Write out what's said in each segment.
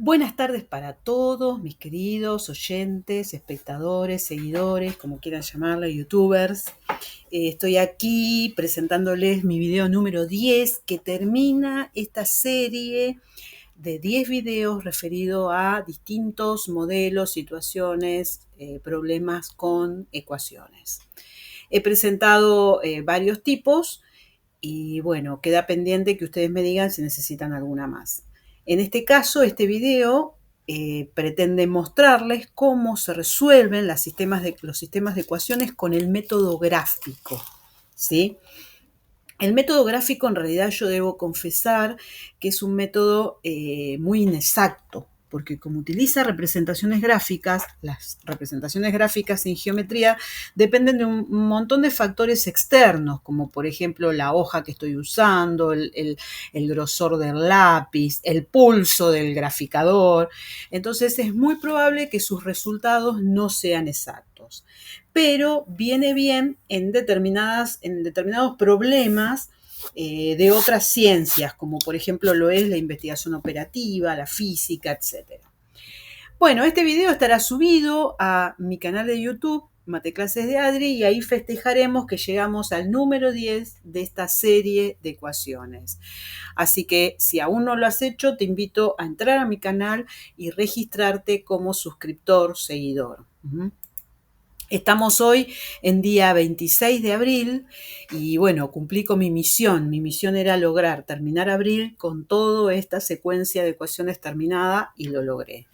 Buenas tardes para todos, mis queridos oyentes, espectadores, seguidores, como quieran llamarlo, youtubers. Estoy aquí presentándoles mi video número 10 que termina esta serie de 10 videos referido a distintos modelos, situaciones, problemas con ecuaciones. He presentado varios tipos y bueno, queda pendiente que ustedes me digan si necesitan alguna más. En este caso, este video pretende mostrarles cómo se resuelven los sistemas de ecuaciones con el método gráfico, ¿sí? El método gráfico, en realidad, yo debo confesar que es un método muy inexacto, porque como utiliza representaciones gráficas, las representaciones gráficas en geometría dependen de un montón de factores externos, como por ejemplo la hoja que estoy usando, el grosor del lápiz, el pulso del graficador. Entonces es muy probable que sus resultados no sean exactos, pero viene bien en determinados problemas de otras ciencias, como por ejemplo lo es la investigación operativa, la física, etc. Bueno, este video estará subido a mi canal de YouTube, Mateclases de Adri, y ahí festejaremos que llegamos al número 10 de esta serie de ecuaciones. Así que si aún no lo has hecho, te invito a entrar a mi canal y registrarte como suscriptor, seguidor. Estamos hoy en día 26 de abril y bueno, cumplí con mi misión. Mi misión era lograr terminar abril con toda esta secuencia de ecuaciones terminada y lo logré.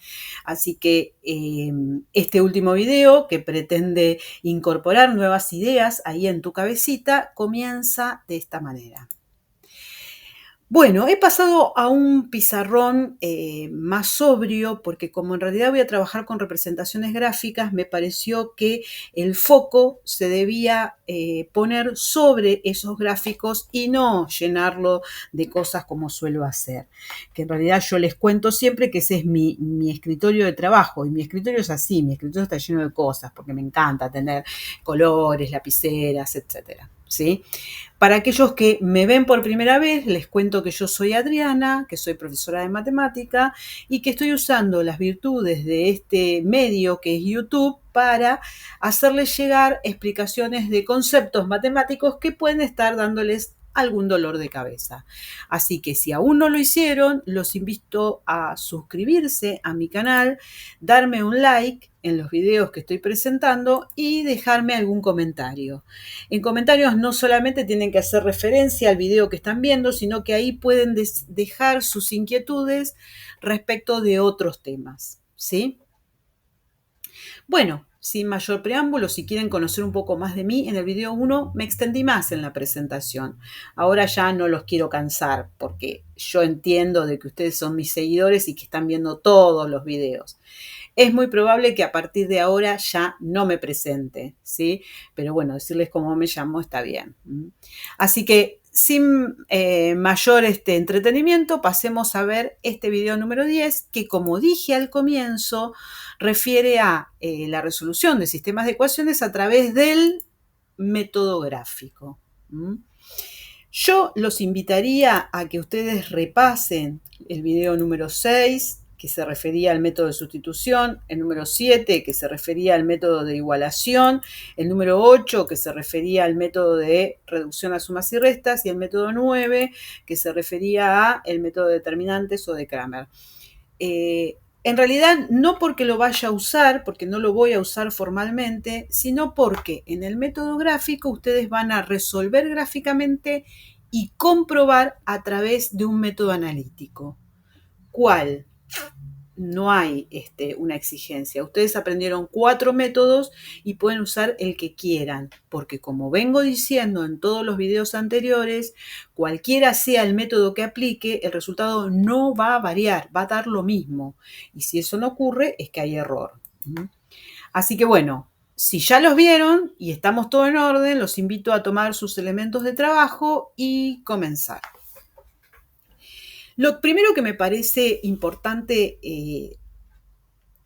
Así que este último video, que pretende incorporar nuevas ideas ahí en tu cabecita, comienza de esta manera. Bueno, he pasado a un pizarrón más sobrio porque como en realidad voy a trabajar con representaciones gráficas, me pareció que el foco se debía poner sobre esos gráficos y no llenarlo de cosas como suelo hacer. Que en realidad yo les cuento siempre que ese es mi escritorio de trabajo y mi escritorio es así, mi escritorio está lleno de cosas porque me encanta tener colores, lapiceras, etcétera. ¿Sí? Para aquellos que me ven por primera vez, les cuento que yo soy Adriana, que soy profesora de matemática y que estoy usando las virtudes de este medio que es YouTube para hacerles llegar explicaciones de conceptos matemáticos que pueden estar dándoles algún dolor de cabeza. Así que si aún no lo hicieron, los invito a suscribirse a mi canal, darme un like en los videos que estoy presentando y dejarme algún comentario. En comentarios no solamente tienen que hacer referencia al video que están viendo, sino que ahí pueden dejar sus inquietudes respecto de otros temas, ¿sí? Bueno, sin mayor preámbulo, si quieren conocer un poco más de mí, en el video 1 me extendí más en la presentación. Ahora ya no los quiero cansar, porque yo entiendo de que ustedes son mis seguidores y que están viendo todos los videos. Es muy probable que a partir de ahora ya no me presente, ¿sí? Pero bueno, decirles cómo me llamo está bien. Así que sin mayor entretenimiento, pasemos a ver este video número 10, que como dije al comienzo, refiere a la resolución de sistemas de ecuaciones a través del método gráfico. Yo los invitaría a que ustedes repasen el video número 6, que se refería al método de sustitución, el número 7, que se refería al método de igualación, el número 8, que se refería al método de reducción a sumas y restas, y el método 9, que se refería al método de determinantes o de Cramer. En realidad, no porque lo vaya a usar, porque no lo voy a usar formalmente, sino porque en el método gráfico ustedes van a resolver gráficamente y comprobar a través de un método analítico. ¿Cuál? No hay una exigencia. Ustedes aprendieron 4 métodos y pueden usar el que quieran, porque como vengo diciendo en todos los videos anteriores, cualquiera sea el método que aplique, el resultado no va a variar, va a dar lo mismo. Y si eso no ocurre, es que hay error. Así que bueno, si ya los vieron y estamos todo en orden, los invito a tomar sus elementos de trabajo y comenzar. Lo primero que me parece importante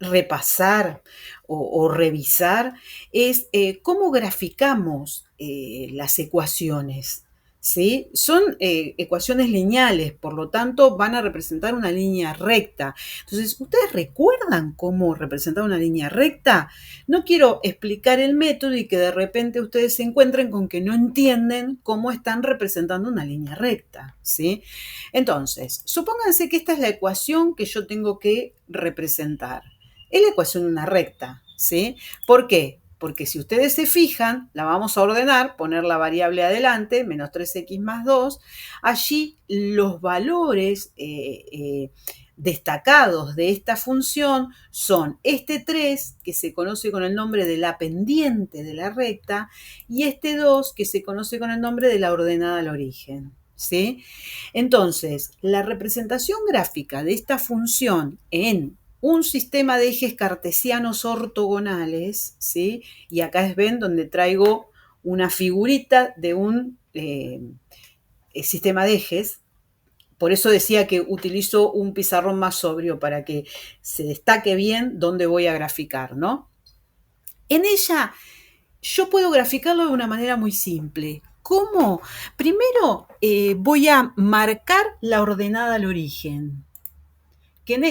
repasar o revisar es cómo graficamos las ecuaciones, ¿sí? Son ecuaciones lineales, por lo tanto van a representar una línea recta. Entonces, ¿ustedes recuerdan cómo representar una línea recta? No quiero explicar el método y que de repente ustedes se encuentren con que no entienden cómo están representando una línea recta, ¿sí? Entonces, supónganse que esta es la ecuación que yo tengo que representar. Es la ecuación de una recta, ¿sí? ¿Por qué? Porque si ustedes se fijan, la vamos a ordenar, poner la variable adelante, menos 3x más 2. Allí los valores destacados de esta función son este 3, que se conoce con el nombre de la pendiente de la recta, y este 2, que se conoce con el nombre de la ordenada al origen, ¿sí? Entonces, la representación gráfica de esta función en un sistema de ejes cartesianos ortogonales, ¿sí? Y acá ven donde traigo una figurita de un sistema de ejes. Por eso decía que utilizo un pizarrón más sobrio para que se destaque bien dónde voy a graficar, ¿no? En ella yo puedo graficarlo de una manera muy simple. ¿Cómo? Primero voy a marcar la ordenada al origen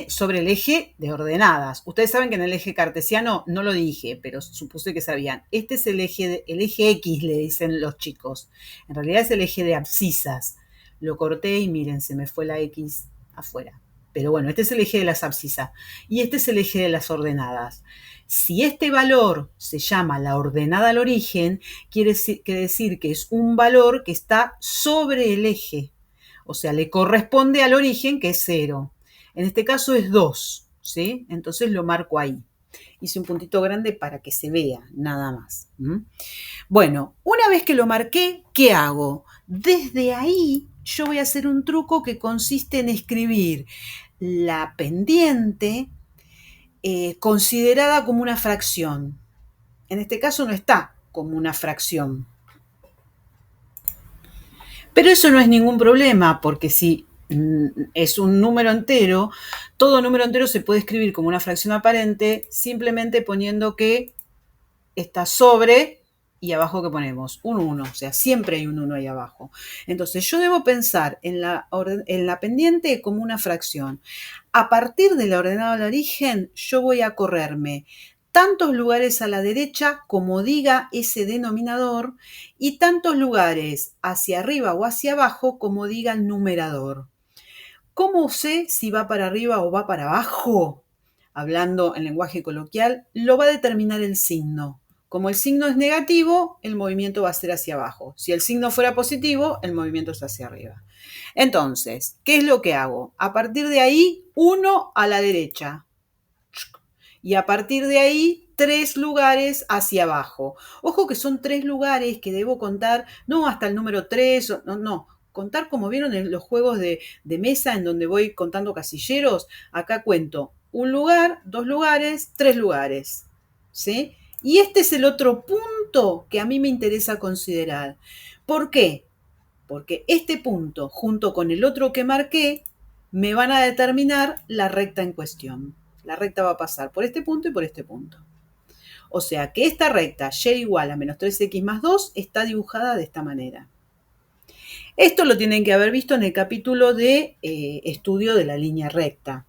sobre el eje de ordenadas. Ustedes saben que en el eje cartesiano no lo dije, pero supuse que sabían. Este es el eje X, le dicen los chicos. En realidad es el eje de abscisas. Lo corté y miren, se me fue la X afuera. Pero bueno, este es el eje de las abscisas y este es el eje de las ordenadas. Si este valor se llama la ordenada al origen, quiere decir que es un valor que está sobre el eje. O sea, le corresponde al origen, que es 0. En este caso es 2, ¿sí? Entonces lo marco ahí. Hice un puntito grande para que se vea, nada más. Bueno, una vez que lo marqué, ¿qué hago? Desde ahí yo voy a hacer un truco que consiste en escribir la pendiente considerada como una fracción. En este caso no está como una fracción. Pero eso no es ningún problema, porque si es un número entero, todo número entero se puede escribir como una fracción aparente simplemente poniendo que está sobre y abajo que ponemos un 1, o sea, siempre hay un 1 ahí abajo. Entonces yo debo pensar en la pendiente como una fracción. A partir de la ordenada al origen, yo voy a correrme tantos lugares a la derecha como diga ese denominador y tantos lugares hacia arriba o hacia abajo como diga el numerador. ¿Cómo sé si va para arriba o va para abajo? Hablando en lenguaje coloquial, lo va a determinar el signo. Como el signo es negativo, el movimiento va a ser hacia abajo. Si el signo fuera positivo, el movimiento es hacia arriba. Entonces, ¿qué es lo que hago? A partir de ahí, 1 a la derecha. Y a partir de ahí, 3 lugares hacia abajo. Ojo que son 3 lugares que debo contar, no hasta el número 3, no, contar como vieron en los juegos de mesa en donde voy contando casilleros. Acá cuento un lugar, 2 lugares, 3 lugares, ¿sí? Y este es el otro punto que a mí me interesa considerar. ¿Por qué? Porque este punto, junto con el otro que marqué, me van a determinar la recta en cuestión. La recta va a pasar por este punto y por este punto. O sea que esta recta, y igual a menos 3x más 2, está dibujada de esta manera. Esto lo tienen que haber visto en el capítulo de estudio de la línea recta.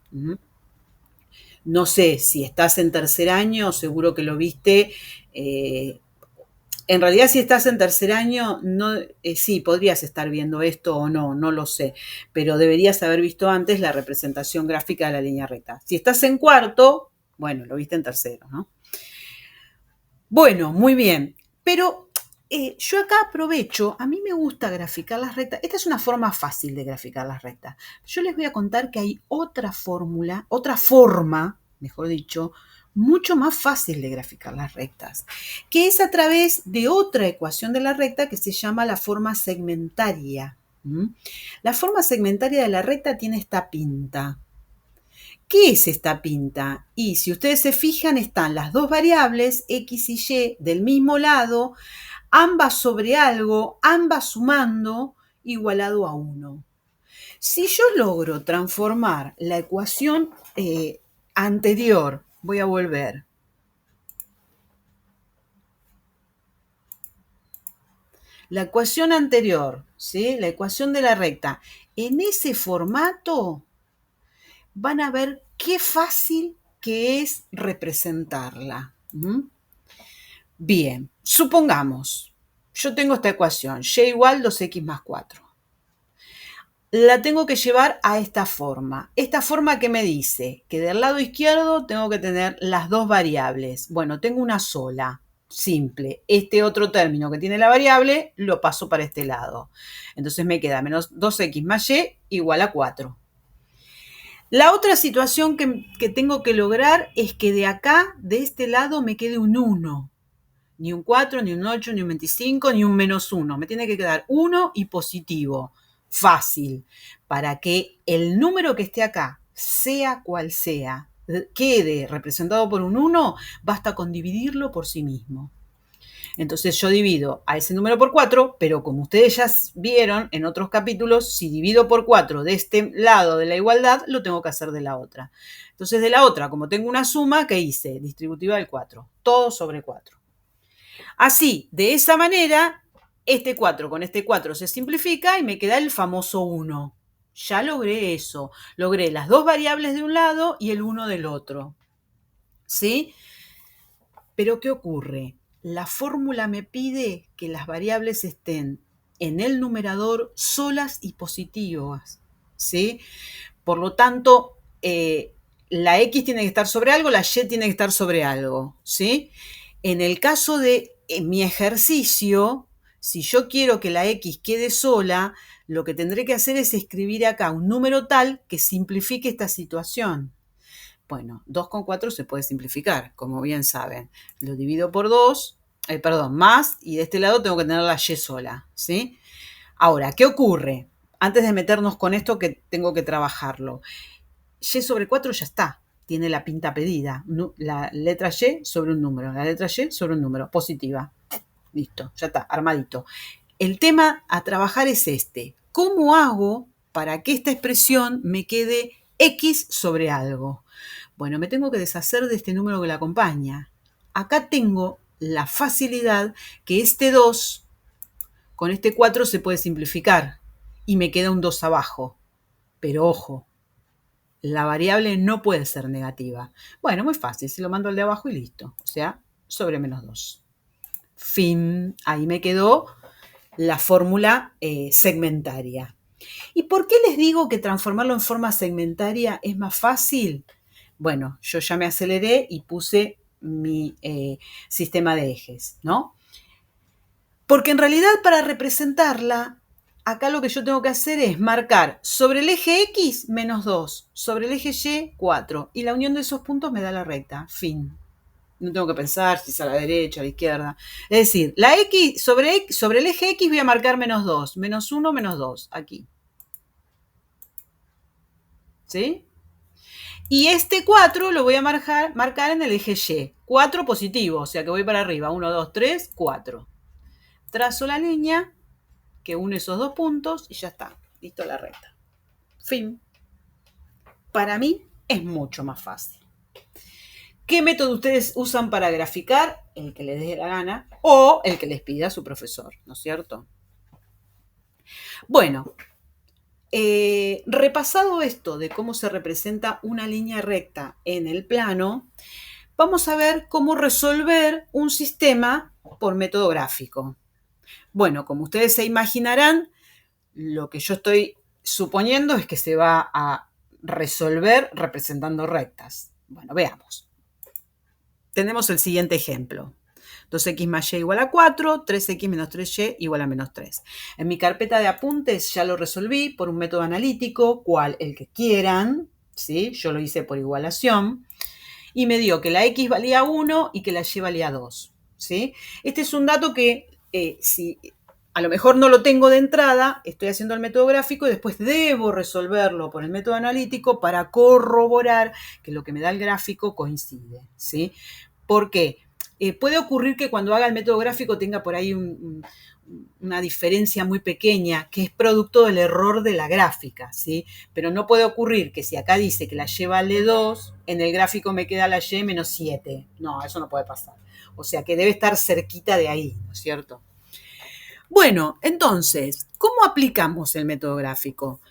No sé, si estás en tercer año, seguro que lo viste. En realidad, si estás en tercer año, no, sí, podrías estar viendo esto o no, no lo sé, pero deberías haber visto antes la representación gráfica de la línea recta. Si estás en cuarto, bueno, lo viste en tercero, ¿no? Bueno, muy bien, pero yo acá aprovecho, a mí me gusta graficar las rectas. Esta es una forma fácil de graficar las rectas. Yo les voy a contar que hay otra fórmula, otra forma, mejor dicho, mucho más fácil de graficar las rectas, que es a través de otra ecuación de la recta que se llama la forma segmentaria. La forma segmentaria de la recta tiene esta pinta. ¿Qué es esta pinta? Y si ustedes se fijan, están las dos variables, x y y, del mismo lado, ambas sobre algo, ambas sumando, igualado a 1. Si yo logro transformar la ecuación anterior, voy a volver. La ecuación anterior, ¿sí? La ecuación de la recta. En ese formato van a ver qué fácil que es representarla. Bien, supongamos, yo tengo esta ecuación, y igual 2x más 4. La tengo que llevar a esta forma. Esta forma que me dice que del lado izquierdo tengo que tener las dos variables. Bueno, tengo una sola, simple. Este otro término que tiene la variable lo paso para este lado. Entonces me queda menos 2x más y igual a 4. La otra situación que tengo que lograr es que de acá, de este lado, me quede un 1. Ni un 4, ni un 8, ni un 25, ni un menos 1. Me tiene que quedar 1 y positivo. Fácil. Para que el número que esté acá, sea cual sea, quede representado por un 1, basta con dividirlo por sí mismo. Entonces yo divido a ese número por 4, pero como ustedes ya vieron en otros capítulos, si divido por 4 de este lado de la igualdad, lo tengo que hacer de la otra. Entonces de la otra, como tengo una suma, ¿qué hice? Distributiva del 4. Todo sobre 4. Así, de esa manera, este 4 con este 4 se simplifica y me queda el famoso 1. Ya logré eso. Logré las dos variables de un lado y el 1 del otro. ¿Sí? Pero ¿qué ocurre? La fórmula me pide que las variables estén en el numerador solas y positivas. ¿Sí? Por lo tanto, la X tiene que estar sobre algo, la Y tiene que estar sobre algo. ¿Sí? En el caso de mi ejercicio, si yo quiero que la X quede sola, lo que tendré que hacer es escribir acá un número tal que simplifique esta situación. Bueno, 2 con 4 se puede simplificar, como bien saben. Lo divido por 2, más, y de este lado tengo que tener la Y sola, ¿sí? Ahora, ¿qué ocurre? Antes de meternos con esto que tengo que trabajarlo. Y sobre 4 ya está, tiene la pinta pedida. La letra Y sobre un número, la letra Y sobre un número, positiva. Listo, ya está, armadito. El tema a trabajar es este. ¿Cómo hago para que esta expresión me quede X sobre algo? Bueno, me tengo que deshacer de este número que la acompaña. Acá tengo la facilidad que este 2 con este 4 se puede simplificar y me queda un 2 abajo. Pero ojo, la variable no puede ser negativa. Bueno, muy fácil, se lo mando al de abajo y listo. O sea, sobre menos 2. Fin, ahí me quedó la fórmula segmentaria. ¿Y por qué les digo que transformarlo en forma segmentaria es más fácil? Bueno, yo ya me aceleré y puse mi sistema de ejes, ¿no? Porque en realidad para representarla, acá lo que yo tengo que hacer es marcar sobre el eje X menos 2, sobre el eje Y 4, y la unión de esos puntos me da la recta, fin. No tengo que pensar si es a la derecha, a la izquierda. Es decir, la X, sobre el eje X voy a marcar menos 2, menos 1, menos 2, aquí. ¿Sí? Y este 4 lo voy a marcar en el eje Y. 4 positivo, o sea que voy para arriba. 1, 2, 3, 4. Trazo la línea que une esos dos puntos y ya está. Listo la recta. Fin. Para mí es mucho más fácil. ¿Qué método ustedes usan para graficar? El que les dé la gana o el que les pida su profesor, ¿no es cierto? Bueno, repasado esto de cómo se representa una línea recta en el plano, vamos a ver cómo resolver un sistema por método gráfico. Bueno, como ustedes se imaginarán, lo que yo estoy suponiendo es que se va a resolver representando rectas. Bueno, veamos. Tenemos el siguiente ejemplo. 2x más y igual a 4, 3x menos 3y igual a menos 3. En mi carpeta de apuntes ya lo resolví por un método analítico, cual el que quieran, ¿sí? Yo lo hice por igualación, y me dio que la x valía 1 y que la y valía 2, ¿sí? Este es un dato que si a lo mejor no lo tengo de entrada, estoy haciendo el método gráfico y después debo resolverlo por el método analítico para corroborar que lo que me da el gráfico coincide, ¿sí? ¿Por qué? Puede ocurrir que cuando haga el método gráfico tenga por ahí una diferencia muy pequeña que es producto del error de la gráfica, ¿sí? Pero no puede ocurrir que si acá dice que la y vale 2, en el gráfico me queda la y menos 7. No, eso no puede pasar. O sea que debe estar cerquita de ahí, ¿no es cierto? Bueno, entonces, ¿cómo aplicamos el método gráfico?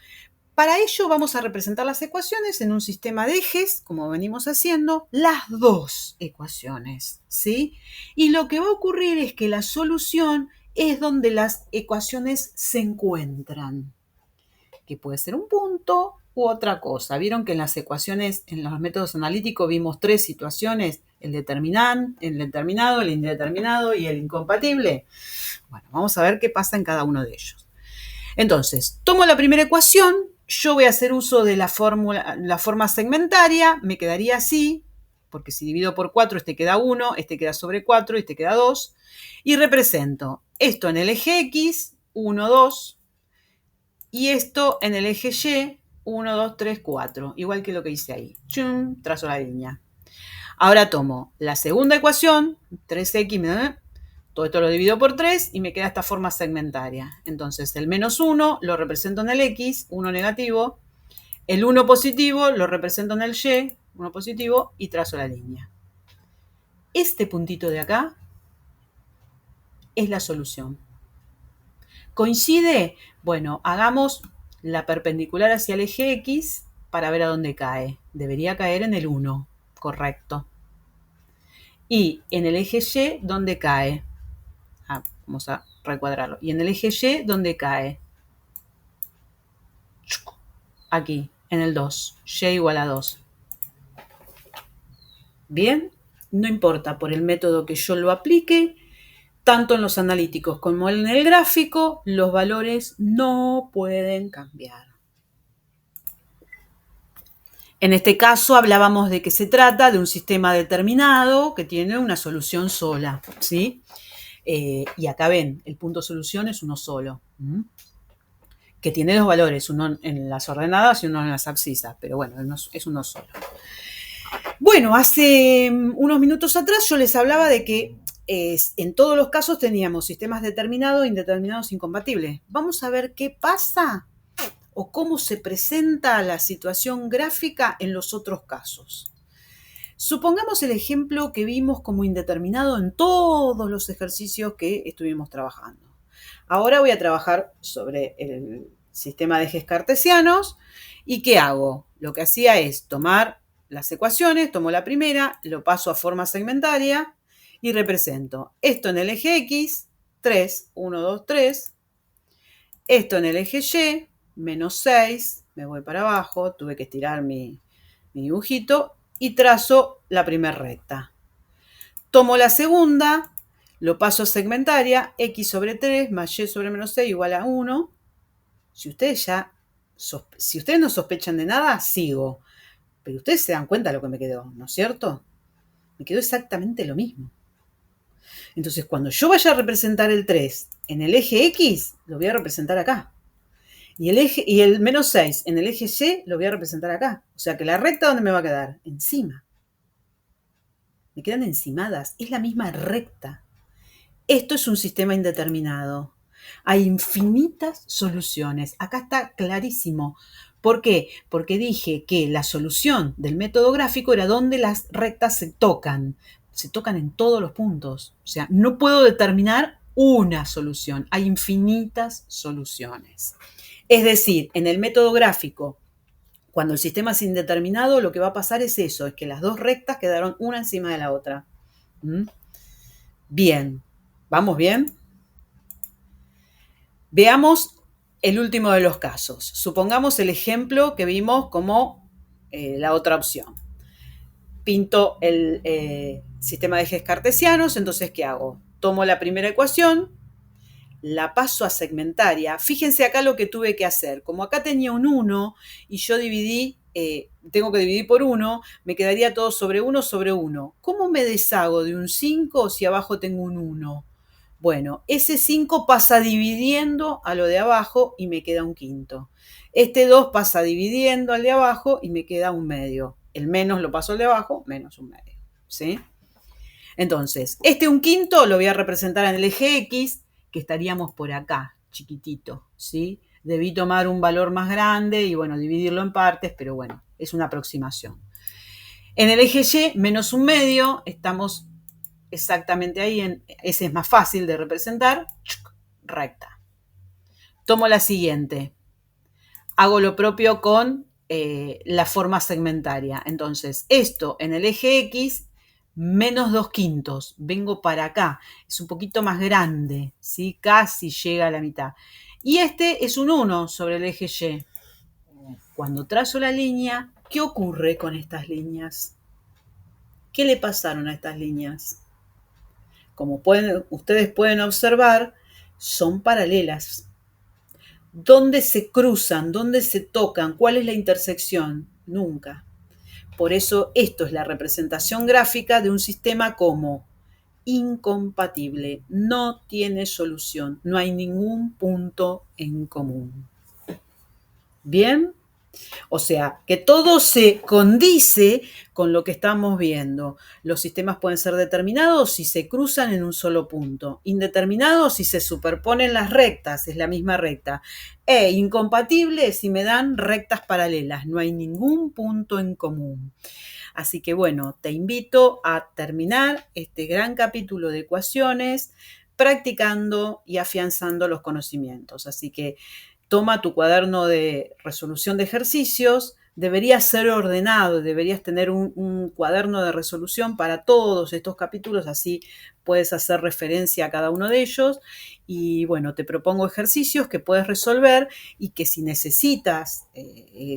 Para ello vamos a representar las ecuaciones en un sistema de ejes, como venimos haciendo, las dos ecuaciones, ¿sí? Y lo que va a ocurrir es que la solución es donde las ecuaciones se encuentran, que puede ser un punto u otra cosa. Vieron que en las ecuaciones, en los métodos analíticos vimos tres situaciones, el determinado, el indeterminado y el incompatible. Bueno, vamos a ver qué pasa en cada uno de ellos. Entonces, tomo la primera ecuación, yo voy a hacer uso de la forma segmentaria, me quedaría así, porque si divido por 4, este queda 1, este queda sobre 4, este queda 2, y represento esto en el eje X, 1, 2, y esto en el eje Y, 1, 2, 3, 4, igual que lo que hice ahí. Chum, trazo la línea. Ahora tomo la segunda ecuación, 3x, todo esto lo divido por 3 y me queda esta forma segmentaria. Entonces, el menos 1 lo represento en el X, 1 negativo. El 1 positivo lo represento en el Y, 1 positivo, y trazo la línea. Este puntito de acá es la solución. ¿Coincide? Bueno, hagamos la perpendicular hacia el eje X para ver a dónde cae. Debería caer en el 1, correcto. Y en el eje Y, ¿dónde cae? Vamos a recuadrarlo. Y en el eje Y, ¿dónde cae? Aquí, en el 2. Y igual a 2. Bien, no importa por el método que yo lo aplique, tanto en los analíticos como en el gráfico, los valores no pueden cambiar. En este caso hablábamos de que se trata de un sistema determinado que tiene una solución sola, ¿sí? Y acá ven, el punto solución es uno solo, que tiene dos valores, uno en las ordenadas y uno en las abscisas, pero bueno, es uno solo. Bueno, hace unos minutos atrás yo les hablaba de que en todos los casos teníamos sistemas determinados, indeterminados, incompatibles. Vamos a ver qué pasa o cómo se presenta la situación gráfica en los otros casos. Supongamos el ejemplo que vimos como indeterminado en todos los ejercicios que estuvimos trabajando. Ahora voy a trabajar sobre el sistema de ejes cartesianos. ¿Y qué hago? Lo que hacía es tomar las ecuaciones, tomo la primera, lo paso a forma segmentaria y represento esto en el eje X, 3, 1, 2, 3. Esto en el eje Y, menos 6, me voy para abajo, tuve que estirar mi dibujito y trazo la primera recta. Tomo la segunda, lo paso a segmentaria, X sobre 3 más Y sobre menos 6 igual a 1. Si ustedes no sospechan de nada, sigo. Pero ustedes se dan cuenta de lo que me quedó, ¿no es cierto? Me quedó exactamente lo mismo. Entonces, cuando yo vaya a representar el 3 en el eje X, lo voy a representar acá. Y el menos 6 en el eje Y lo voy a representar acá. O sea que la recta, ¿dónde me va a quedar? Encima. Me quedan encimadas. Es la misma recta. Esto es un sistema indeterminado. Hay infinitas soluciones. Acá está clarísimo. ¿Por qué? Porque dije que la solución del método gráfico era donde las rectas se tocan. Se tocan en todos los puntos. O sea, no puedo determinar una solución. Hay infinitas soluciones. Es decir, en el método gráfico, cuando el sistema es indeterminado, lo que va a pasar es eso, es que las dos rectas quedaron una encima de la otra. Bien, ¿vamos bien? Veamos el último de los casos. Supongamos el ejemplo que vimos como la otra opción. Pinto el sistema de ejes cartesianos, entonces, ¿qué hago? Tomo la primera ecuación, la paso a segmentaria. Fíjense acá lo que tuve que hacer. Como acá tenía un 1 y yo dividí, tengo que dividir por 1, me quedaría todo sobre 1 sobre 1. ¿Cómo me deshago de un 5 si abajo tengo un 1? Bueno, ese 5 pasa dividiendo a lo de abajo y me queda un quinto. Este 2 pasa dividiendo al de abajo y me queda un medio. El menos lo paso al de abajo, menos un medio. ¿Sí? Entonces, este un quinto lo voy a representar en el eje X, que estaríamos por acá, chiquitito, ¿sí? Debí tomar un valor más grande y, bueno, dividirlo en partes, pero bueno, es una aproximación. En el eje Y, menos un medio, estamos exactamente ahí, ese es más fácil de representar, recta. Tomo la siguiente. Hago lo propio con la forma segmentaria. Entonces, esto en el eje X, menos 2/5. Vengo para acá. Es un poquito más grande, ¿sí? Casi llega a la mitad. Y este es un 1 sobre el eje Y. Cuando trazo la línea, ¿qué ocurre con estas líneas? ¿Qué le pasaron a estas líneas? Como ustedes pueden observar, son paralelas. ¿Dónde se cruzan? ¿Dónde se tocan? ¿Cuál es la intersección? Nunca. Por eso esto es la representación gráfica de un sistema como incompatible. No tiene solución. No hay ningún punto en común. ¿Bien? O sea, que todo se condice con lo que estamos viendo. Los sistemas pueden ser determinados si se cruzan en un solo punto, indeterminados si se superponen las rectas, es la misma recta, e incompatibles si me dan rectas paralelas, no hay ningún punto en común. Así que bueno, te invito a terminar este gran capítulo de ecuaciones practicando y afianzando los conocimientos. Así que toma tu cuaderno de resolución de ejercicios, deberías ser ordenado, deberías tener un cuaderno de resolución para todos estos capítulos, así puedes hacer referencia a cada uno de ellos. Y bueno, te propongo ejercicios que puedes resolver y que si necesitas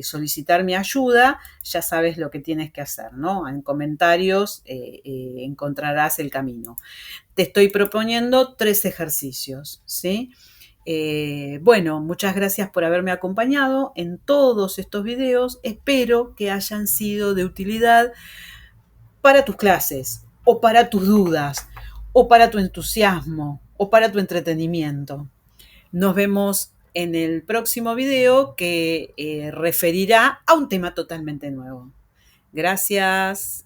solicitar mi ayuda, ya sabes lo que tienes que hacer, ¿no? En comentarios encontrarás el camino. Te estoy proponiendo 3 ejercicios, ¿sí? Bueno, muchas gracias por haberme acompañado en todos estos videos. Espero que hayan sido de utilidad para tus clases, o para tus dudas, o para tu entusiasmo, o para tu entretenimiento. Nos vemos en el próximo video que referirá a un tema totalmente nuevo. Gracias.